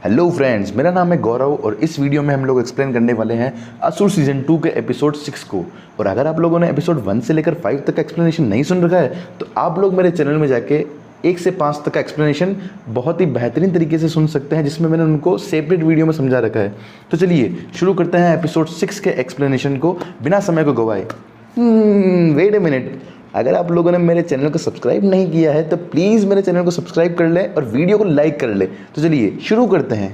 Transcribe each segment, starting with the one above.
Hello friends, मेरा नाम है गौरव और इस वीडियो में हम लोग एक्सप्लेन करने वाले हैं असुर सीजन 2 के एपिसोड 6 को। और अगर आप लोगों ने एपिसोड 1 से लेकर 5 तक का एक्सप्लेनेशन नहीं सुन रखा है तो आप लोग मेरे चैनल में जाके 1 से 5 तक का एक्सप्लेनेशन बहुत ही बेहतरीन तरीके से सुन सकते हैं, जिसमें मैंने उनको सेपरेट वीडियो में समझा रखा है। तो चलिए शुरू करते हैं एपिसोड 6 के एक्सप्लेनेशन को बिना समय को गवाए। वेट अ मिनट, अगर आप लोगों ने मेरे चैनल को सब्सक्राइब नहीं किया है तो प्लीज़ मेरे चैनल को सब्सक्राइब कर लें और वीडियो को लाइक कर लें। तो चलिए शुरू करते हैं।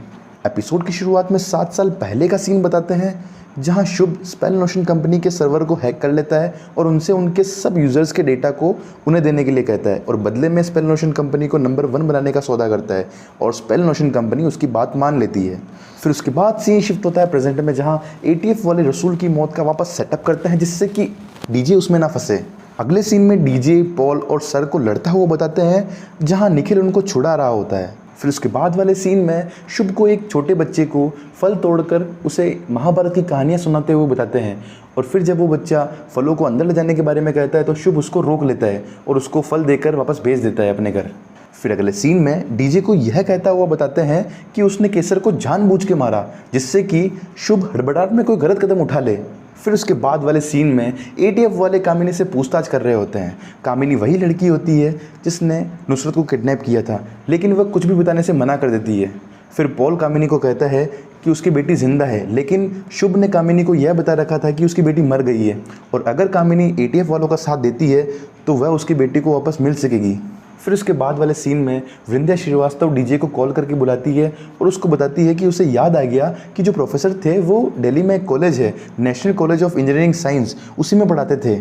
एपिसोड की शुरुआत में 7 साल पहले का सीन बताते हैं, जहां शुभ स्पेल नोशन कंपनी के सर्वर को हैक कर लेता है और उनसे उनके सब यूज़र्स के डेटा को उन्हें देने के लिए कहता है और बदले में स्पेल नोशन कंपनी को नंबर 1 बनाने का सौदा करता है और स्पेल नोशन कंपनी उसकी बात मान लेती है। फिर उसके बाद सीन शिफ्ट होता है प्रेजेंट में, जहाँ ATF वाले रसूल की मौत का वापस सेटअप करते हैं जिससे कि डीजे उसमें ना फंसे। अगले सीन में डीजे पॉल और सर को लड़ता हुआ बताते हैं, जहां निखिल उनको छुड़ा रहा होता है। फिर उसके बाद वाले सीन में शुभ को एक छोटे बच्चे को फल तोड़कर उसे महाभारत की कहानियां सुनाते हुए बताते हैं और फिर जब वो बच्चा फलों को अंदर ले जाने के बारे में कहता है तो शुभ उसको रोक लेता है और उसको फल देकर वापस भेज देता है अपने घर। फिर अगले सीन में डीजे को यह कहता हुआ बताते हैं कि उसने केसर को जानबूझ के मारा जिससे कि शुभ हड़बड़ाहट में कोई गलत कदम उठा ले। फिर उसके बाद वाले सीन में ATF वाले कामिनी से पूछताछ कर रहे होते हैं। कामिनी वही लड़की होती है जिसने नुसरत को किडनैप किया था, लेकिन वह कुछ भी बताने से मना कर देती है। फिर पॉल कामिनी को कहता है कि उसकी बेटी जिंदा है, लेकिन शुभ ने कामिनी को यह बता रखा था कि उसकी बेटी मर गई है और अगर कामिनी ATF वालों का साथ देती है तो वह उसकी बेटी को वापस मिल सकेगी। फिर उसके बाद वाले सीन में वृंदा श्रीवास्तव डीजे को कॉल करके बुलाती है और उसको बताती है कि उसे याद आ गया कि जो प्रोफेसर थे वो दिल्ली में एक कॉलेज है, national college of engineering science, उसी में पढ़ाते थे।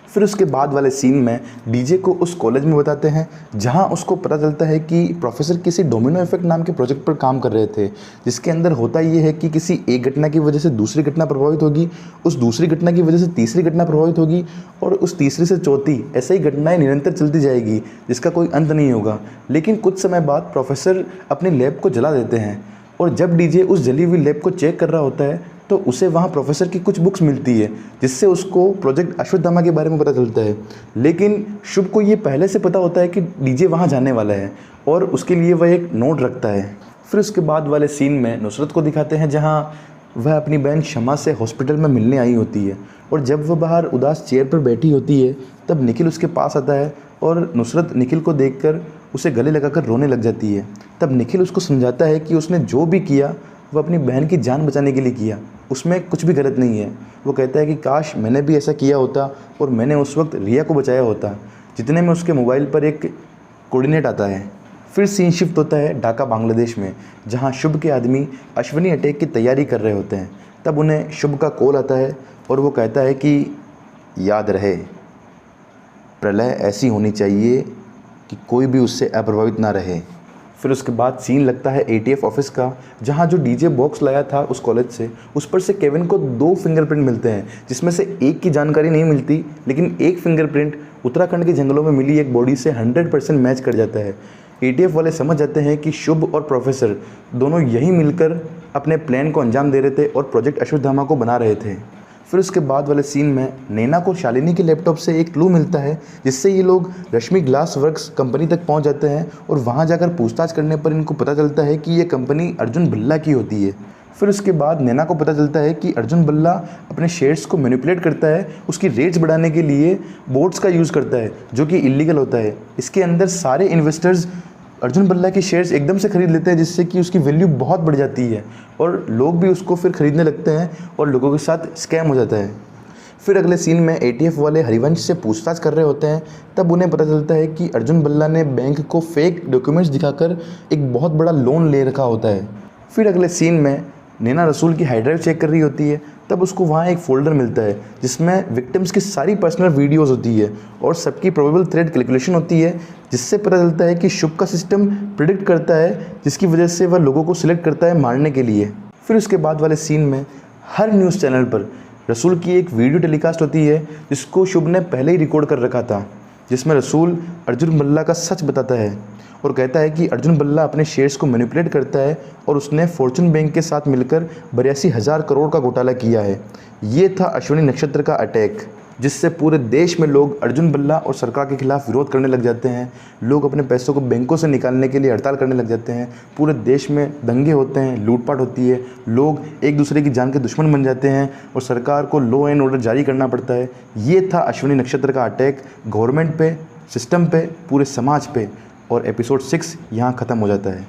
फिर उसके बाद वाले सीन में डीजे को उस कॉलेज में बताते हैं, जहां उसको पता चलता है कि प्रोफेसर किसी डोमिनो इफेक्ट नाम के प्रोजेक्ट पर काम कर रहे थे, जिसके अंदर होता ये है कि किसी एक घटना की वजह से दूसरी घटना प्रभावित होगी, उस दूसरी घटना की वजह से तीसरी घटना प्रभावित होगी और उस तीसरी से चौथी, ऐसे ही घटनाएं निरंतर चलती जाएगी जिसका कोई अंत नहीं होगा। लेकिन कुछ समय बाद प्रोफेसर अपनी लैब को जला देते हैं और जब डीजे उस जली हुई लैब को चेक कर रहा होता है तो उसे वहाँ प्रोफेसर की कुछ बुक्स मिलती है, जिससे उसको प्रोजेक्ट अश्वत्थामा के बारे में पता चलता है। लेकिन शुभ को ये पहले से पता होता है कि डीजे वहाँ जाने वाला है और उसके लिए वह एक नोट रखता है। फिर उसके बाद वाले सीन में नुसरत को दिखाते हैं, जहाँ वह अपनी बहन शमा से हॉस्पिटल में मिलने आई होती है और जब वह बाहर उदास चेयर पर बैठी होती है तब निखिल उसके पास आता है और नुसरत निखिल को देखकर उसे गले लगाकर रोने लग जाती है। तब निखिल उसको समझाता है कि उसने जो भी किया वह अपनी बहन की जान बचाने के लिए किया, उसमें कुछ भी गलत नहीं है। वो कहता है कि काश मैंने भी ऐसा किया होता और मैंने उस वक्त रिया को बचाया होता। जितने में उसके मोबाइल पर एक कोऑर्डिनेट आता है। फिर सीन शिफ्ट होता है ढाका बांग्लादेश में, जहां शुभ के आदमी अश्विनी अटैक की तैयारी कर रहे होते हैं। तब उन्हें शुभ का कॉल आता है और वो कहता है कि याद रहे, प्रलय ऐसी होनी चाहिए कि कोई भी उससे अप्रभावित ना रहे। फिर उसके बाद सीन लगता है ATF ऑफिस का, जहां जो डीजे बॉक्स लाया था उस कॉलेज से, उस पर से केविन को 2 फिंगरप्रिंट मिलते हैं, जिसमें से एक की जानकारी नहीं मिलती, लेकिन एक फिंगरप्रिंट उत्तराखंड के जंगलों में मिली एक बॉडी से 100% मैच कर जाता है। ATF वाले समझ जाते हैं कि शुभ और प्रोफेसर दोनों यही मिलकर अपने प्लान को अंजाम दे रहे थे और प्रोजेक्ट अश्वत्थामा को बना रहे थे। फिर उसके बाद वाले सीन में नैना को शालिनी के लैपटॉप से एक क्लू मिलता है, जिससे ये लोग रश्मि ग्लास वर्क्स कंपनी तक पहुंच जाते हैं और वहां जाकर पूछताछ करने पर इनको पता चलता है कि ये कंपनी अर्जुन भल्ला की होती है। फिर उसके बाद नैना को पता चलता है कि अर्जुन भल्ला अपने शेयर्स को मैनिपुलेट करता है, उसकी रेट्स बढ़ाने के लिए बोट्स का यूज़ करता है, जो कि इलीगल होता है। इसके अंदर सारे इन्वेस्टर्स अर्जुन भल्ला के शेयर्स एकदम से खरीद लेते हैं, जिससे कि उसकी वैल्यू बहुत बढ़ जाती है और लोग भी उसको फिर खरीदने लगते हैं और लोगों के साथ स्कैम हो जाता है। फिर अगले सीन में ATF वाले हरिवंश से पूछताछ कर रहे होते हैं। तब उन्हें पता चलता है कि अर्जुन भल्ला ने बैंक को फेक डॉक्यूमेंट्स दिखाकर एक बहुत बड़ा लोन ले रखा होता है। फिर अगले सीन में नैना रसूल की हार्ड ड्राइव चेक कर रही होती है। तब उसको वहाँ एक फ़ोल्डर मिलता है जिसमें विक्टिम्स की सारी पर्सनल वीडियोज़ होती है और सबकी प्रोबेबल थ्रेड कैलकुलेशन होती है, जिससे पता चलता है कि शुभ का सिस्टम प्रिडिक्ट करता है, जिसकी वजह से वह लोगों को सिलेक्ट करता है मारने के लिए। फिर उसके बाद वाले सीन में हर न्यूज़ चैनल पर रसूल की एक वीडियो टेलीकास्ट होती है, जिसको शुभ ने पहले ही रिकॉर्ड कर रखा था, जिसमें रसूल अर्जुन भल्ला का सच बताता है और कहता है कि अर्जुन भल्ला अपने शेयर्स को मैनिपुलेट करता है और उसने फॉर्चून बैंक के साथ मिलकर 82,000 करोड़ का घोटाला किया है। ये था अश्विनी नक्षत्र का अटैक। जिससे पूरे देश में लोग अर्जुन बल्ला और सरकार के खिलाफ विरोध करने लग जाते हैं। लोग अपने पैसों को बैंकों से निकालने के लिए हड़ताल करने लग जाते हैं। पूरे देश में दंगे होते हैं, लूटपाट होती है, लोग एक दूसरे की जान के दुश्मन बन जाते हैं और सरकार को लॉ एंड ऑर्डर जारी करना पड़ता है। ये था अश्विनी नक्षत्र का अटैक गवर्नमेंट पे, सिस्टम पे, पूरे समाज पे, और एपिसोड 6 यहाँ ख़त्म हो जाता है।